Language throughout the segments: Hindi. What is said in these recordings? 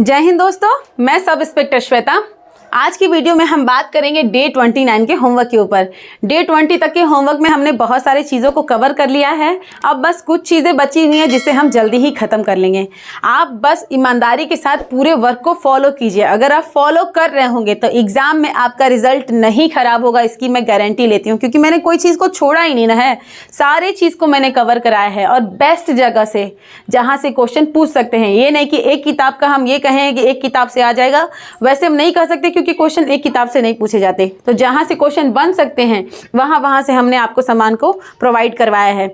जय हिंद दोस्तों, मैं सब इंस्पेक्टर श्वेता। आज की वीडियो में हम बात करेंगे डे 29 के होमवर्क के ऊपर। डे 20 तक के होमवर्क में हमने बहुत सारी चीज़ों को कवर कर लिया है। अब बस कुछ चीज़ें बची हुई हैं जिसे हम जल्दी ही ख़त्म कर लेंगे। आप बस ईमानदारी के साथ पूरे वर्क को फॉलो कीजिए। अगर आप फॉलो कर रहे होंगे तो एग्ज़ाम में आपका रिजल्ट नहीं ख़राब होगा, इसकी मैं गारंटी लेती हूँ, क्योंकि मैंने कोई चीज़ को छोड़ा ही नहीं ना है। सारे चीज़ को मैंने कवर कराया है और बेस्ट जगह से, जहाँ से क्वेश्चन पूछ सकते हैं। ये नहीं कि एक किताब का हम ये कहें कि एक किताब से आ जाएगा, वैसे हम नहीं कह सकते, क्योंकि क्वेश्चन एक किताब से नहीं पूछे जाते। तो जहां से क्वेश्चन बन सकते हैं वहां से हमने आपको सामान को प्रोवाइड करवाया है।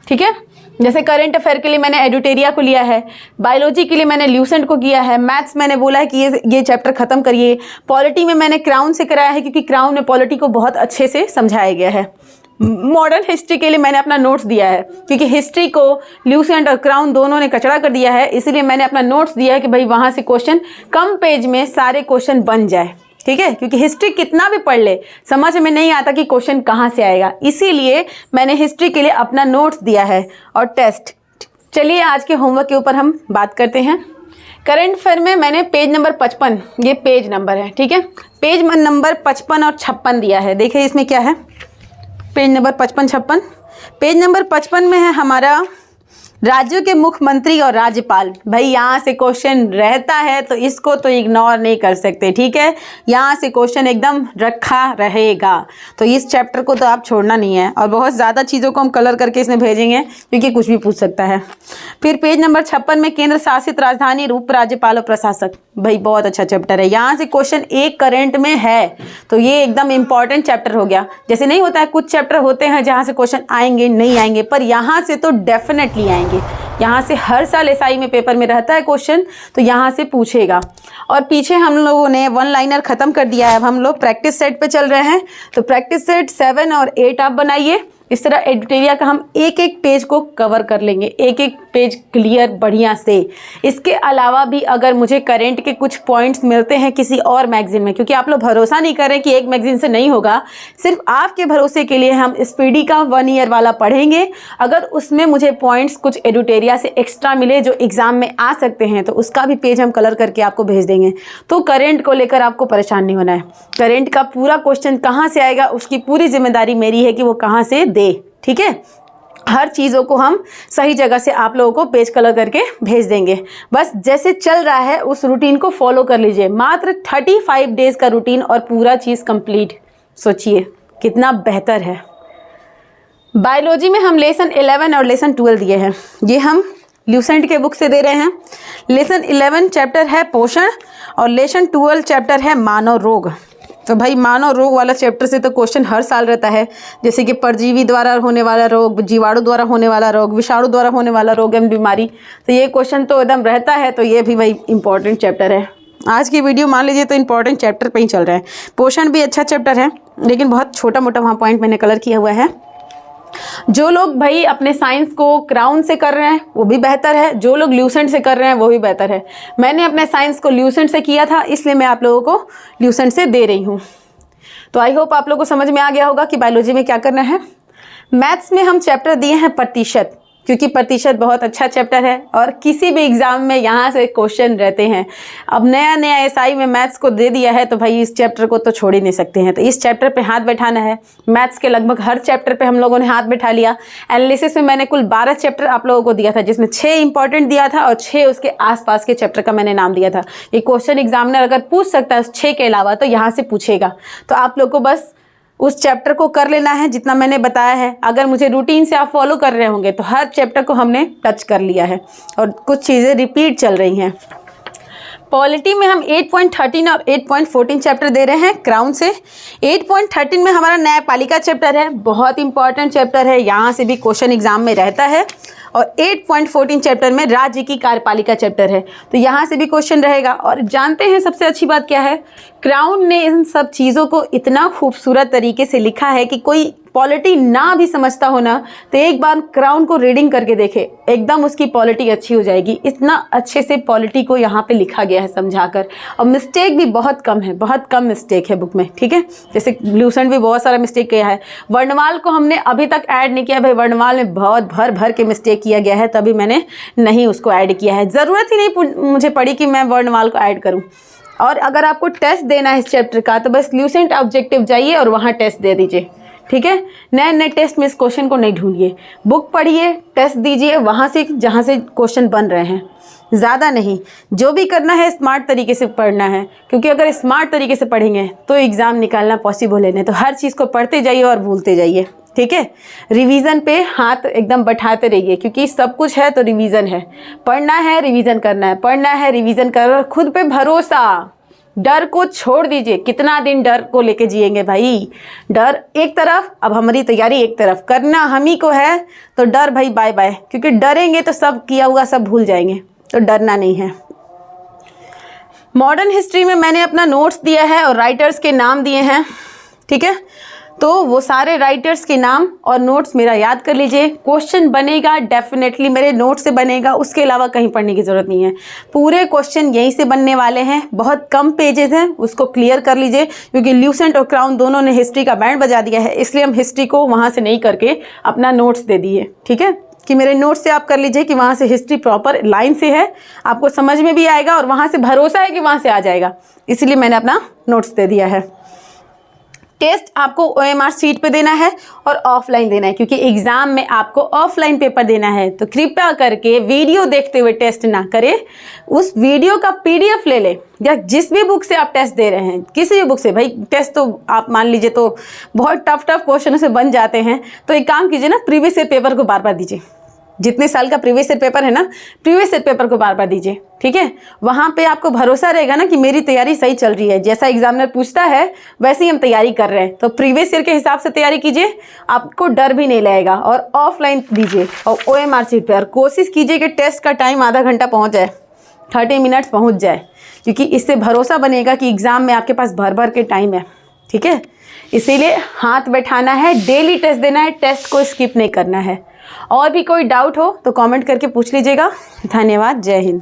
ठीक है, जैसे करंट अफेयर के लिए मैंने एडुटेरिया को लिया है, बायोलॉजी के लिए मैंने ल्यूसेंट को किया है, मैथ्स मैंने बोला है कि ये चैप्टर खत्म करिए। पॉलिटी में मैंने क्राउन से कराया है, क्योंकि क्राउन में पॉलिटी को बहुत अच्छे से समझाया गया है। मॉडर्न हिस्ट्री के लिए मैंने अपना नोट्स दिया है, क्योंकि हिस्ट्री को ल्यूसेंट और क्राउन दोनों ने कचड़ा कर दिया है, इसलिए मैंने अपना नोट्स दिया है कि भाई वहाँ से क्वेश्चन कम पेज में सारे क्वेश्चन बन जाए। ठीक है, क्योंकि हिस्ट्री कितना भी पढ़ ले समझ में नहीं आता कि क्वेश्चन कहाँ से आएगा, इसीलिए मैंने हिस्ट्री के लिए अपना नोट्स दिया है और टेस्ट। चलिए आज के होमवर्क के ऊपर हम बात करते हैं। करंट अफेयर में मैंने पेज नंबर 55, ये पेज नंबर है, ठीक है, पेज नंबर 55 और 56 दिया है। देखिए इसमें क्या है, पेज नंबर 55-56। पेज नंबर 55 में है हमारा राज्यों के मुख्यमंत्री और राज्यपाल। भाई यहाँ से क्वेश्चन रहता है तो इसको तो इग्नोर नहीं कर सकते। ठीक है, यहाँ से क्वेश्चन एकदम रखा रहेगा, तो इस चैप्टर को तो आप छोड़ना नहीं है। और बहुत ज़्यादा चीज़ों को हम कलर करके इसमें भेजेंगे, क्योंकि कुछ भी पूछ सकता है। फिर पेज नंबर 56 में केंद्र शासित राजधानी, उप राज्यपाल और प्रशासक। भाई बहुत अच्छा चैप्टर है, यहाँ से क्वेश्चन एक करंट में है तो ये एकदम इंपॉर्टेंट चैप्टर हो गया। जैसे नहीं होता है, कुछ चैप्टर होते हैं जहाँ से क्वेश्चन आएंगे नहीं आएंगे, पर यहाँ से तो डेफिनेटली आएंगे। यहाँ से हर साल एसआई में पेपर में रहता है क्वेश्चन, तो यहाँ से पूछेगा। और पीछे हम लोगों ने वन लाइनर खत्म कर दिया है, अब हम लोग प्रैक्टिस सेट पे चल रहे हैं। तो प्रैक्टिस सेट 7 और 8 आप बनाइए। इस तरह एडिटोरिया का हम एक एक पेज को कवर कर लेंगे, एक एक पेज क्लियर बढ़िया से। इसके अलावा भी अगर मुझे करंट के कुछ पॉइंट्स मिलते हैं किसी और मैगजीन में, क्योंकि आप लोग भरोसा नहीं कर रहे कि एक मैगजीन से नहीं होगा, सिर्फ आपके भरोसे के लिए हम स्पीडी का 1 ईयर वाला पढ़ेंगे। अगर उसमें मुझे पॉइंट्स कुछ एडिटोरिया से एक्स्ट्रा मिले जो एग्जाम में आ सकते हैं, तो उसका भी पेज हम कलर करके आपको भेज देंगे। तो करंट को लेकर आपको परेशान नहीं होना है। करंट का पूरा क्वेश्चन कहाँ से आएगा उसकी पूरी जिम्मेदारी मेरी है कि वो कहाँ से दे। ठीक है, हर चीज़ों को हम सही जगह से आप लोगों को पेज कलर करके भेज देंगे। बस जैसे चल रहा है उस रूटीन को फॉलो कर लीजिए। मात्र 35 डेज का रूटीन और पूरा चीज़ कंप्लीट। सोचिए कितना बेहतर है। बायोलॉजी में हम लेसन 11 और लेसन 12 दिए हैं, ये हम ल्यूसेंट के बुक से दे रहे हैं। लेसन 11 चैप्टर है पोषण और लेसन 12 चैप्टर है मानव रोग। तो भाई मानव रोग वाला चैप्टर से तो क्वेश्चन हर साल रहता है, जैसे कि परजीवी द्वारा होने वाला रोग, जीवाणु द्वारा होने वाला रोग, विषाणु द्वारा होने वाला रोग एवं बीमारी। तो ये क्वेश्चन तो एकदम रहता है, तो ये भी भाई इंपॉर्टेंट चैप्टर है। आज की वीडियो मान लीजिए तो इंपॉर्टेंट चैप्टर पे ही चल रहा है। पोषण भी अच्छा चैप्टर है, लेकिन बहुत छोटा मोटा वहाँ पॉइंट मैंने कलर किया हुआ है। जो लोग भाई अपने साइंस को क्राउन से कर रहे हैं वो भी बेहतर है, जो लोग ल्यूसेंट से कर रहे हैं वो भी बेहतर है। मैंने अपने साइंस को ल्यूसेंट से किया था, इसलिए मैं आप लोगों को ल्यूसेंट से दे रही हूँ। तो आई होप आप लोगों को समझ में आ गया होगा कि बायोलॉजी में क्या करना है। मैथ्स में हम चैप्टर दिए हैं प्रतिशत, क्योंकि प्रतिशत बहुत अच्छा चैप्टर है और किसी भी एग्जाम में यहाँ से क्वेश्चन रहते हैं। अब नया नया एसआई में मैथ्स को दे दिया है, तो भाई इस चैप्टर को तो छोड़ ही नहीं सकते हैं। तो इस चैप्टर पे हाथ बैठाना है। मैथ्स के लगभग हर चैप्टर पे हम लोगों ने हाथ बैठा लिया। एनालिसिस में मैंने कुल 12 चैप्टर आप लोगों को दिया था, जिसमें 6 इंपॉर्टेंट दिया था और 6 उसके आसपास के चैप्टर का मैंने नाम दिया था। ये क्वेश्चन एग्जामिनर अगर पूछ सकता है 6 के अलावा, तो यहाँ से पूछेगा। तो आप लोग को बस उस चैप्टर को कर लेना है जितना मैंने बताया है। अगर मुझे रूटीन से आप फॉलो कर रहे होंगे तो हर चैप्टर को हमने टच कर लिया है और कुछ चीज़ें रिपीट चल रही हैं। पॉलिटी में हम 8.13 और 8.14 चैप्टर दे रहे हैं क्राउन से। 8.13 में हमारा न्यायपालिका चैप्टर है, बहुत इंपॉर्टेंट चैप्टर है, यहाँ से भी क्वेश्चन एग्जाम में रहता है। और 8.14 चैप्टर में राज्य की कार्यपालिका चैप्टर है, तो यहाँ से भी क्वेश्चन रहेगा। और जानते हैं सबसे अच्छी बात क्या है, क्राउन ने इन सब चीज़ों को इतना खूबसूरत तरीके से लिखा है कि कोई पॉलिटी ना भी समझता हो ना, तो एक बार क्राउन को रीडिंग करके देखे, एकदम उसकी पॉलिटी अच्छी हो जाएगी। इतना अच्छे से पॉलिटी को यहाँ पे लिखा गया है समझाकर, और मिस्टेक भी बहुत कम है, बहुत कम मिस्टेक है बुक में, ठीक है। जैसे ल्यूसेंट भी बहुत सारा मिस्टेक किया है, वर्णमाल को हमने अभी तक ऐड नहीं किया भाई, वर्णमाल में बहुत भर भर के मिस्टेक किया गया है, तभी मैंने नहीं उसको ऐड किया है। ज़रूरत ही नहीं मुझे पड़ी कि मैं वर्णमाल को ऐड करूँ। और अगर आपको टेस्ट देना है इस चैप्टर का, तो बस ल्यूसेंट ऑब्जेक्टिव जाइए और वहाँ टेस्ट दे दीजिए, ठीक है। नए नए टेस्ट में इस क्वेश्चन को नहीं ढूंढिए, बुक पढ़िए, टेस्ट दीजिए वहाँ से जहाँ से क्वेश्चन बन रहे हैं, ज़्यादा नहीं। जो भी करना है स्मार्ट तरीके से पढ़ना है, क्योंकि अगर स्मार्ट तरीके से पढ़ेंगे तो एग्ज़ाम निकालना पॉसिबल है। नहीं तो हर चीज़ को पढ़ते जाइए और भूलते जाइए, ठीक है। रिवीजन पे हाथ एकदम बैठाते रहिए, क्योंकि सब कुछ है तो रिवीजन है, पढ़ना है रिवीजन करना है, पढ़ना है रिवीजन करना, खुद पे भरोसा, डर को छोड़ दीजिए। कितना दिन डर को लेके जिएंगे भाई, डर एक तरफ, अब हमारी तैयारी एक तरफ, करना हम ही को है, तो डर भाई बाय बाय, क्योंकि डरेंगे तो सब किया हुआ सब भूल जाएंगे, तो डरना नहीं है। मॉडर्न हिस्ट्री में मैंने अपना नोट्स दिया है और राइटर्स के नाम दिए हैं, ठीक है। तो वो सारे राइटर्स के नाम और नोट्स मेरा याद कर लीजिए। क्वेश्चन बनेगा डेफिनेटली मेरे नोट से बनेगा, उसके अलावा कहीं पढ़ने की ज़रूरत नहीं है। पूरे क्वेश्चन यहीं से बनने वाले हैं, बहुत कम पेजेस हैं, उसको क्लियर कर लीजिए, क्योंकि ल्यूसेंट और क्राउन दोनों ने हिस्ट्री का बैंड बजा दिया है, इसलिए हम हिस्ट्री को वहाँ से नहीं करके अपना नोट्स दे दिए, ठीक है। कि मेरे नोट्स से आप कर लीजिए कि वहाँ से हिस्ट्री प्रॉपर लाइन से है, आपको समझ में भी आएगा और वहाँ से भरोसा है कि वहाँ से आ जाएगा, इसलिए मैंने अपना नोट्स दे दिया है। टेस्ट आपको OMR शीट पे देना है और ऑफलाइन देना है, क्योंकि एग्ज़ाम में आपको ऑफलाइन पेपर देना है। तो कृपया करके वीडियो देखते हुए टेस्ट ना करें, उस वीडियो का PDF ले लें, या जिस भी बुक से आप टेस्ट दे रहे हैं, किसी भी बुक से। भाई टेस्ट तो आप मान लीजिए तो बहुत टफ क्वेश्चनों से बन जाते हैं, तो एक काम कीजिए ना, प्रीवियस ईयर पेपर को बार बार दीजिए। जितने साल का प्रीवियस ईयर पेपर है ना, प्रीवियस ईयर पेपर को बार बार दीजिए, ठीक है। वहाँ पे आपको भरोसा रहेगा ना कि मेरी तैयारी सही चल रही है, जैसा एग्जामिनर पूछता है वैसे ही हम तैयारी कर रहे हैं। तो प्रीवियस ईयर के हिसाब से तैयारी कीजिए, आपको डर भी नहीं लगेगा। और ऑफलाइन दीजिए और OMR शीट पर, और कोशिश कीजिए कि टेस्ट का टाइम आधा घंटा पहुँच जाए, 30 मिनट्स पहुँच जाए, क्योंकि इससे भरोसा बनेगा कि एग्ज़ाम में आपके पास भर भर के टाइम है, ठीक है। इसीलिए हाथ बैठाना है, डेली टेस्ट देना है, टेस्ट को स्किप नहीं करना है। और भी कोई डाउट हो तो कमेंट करके पूछ लीजिएगा। धन्यवाद, जय हिंद।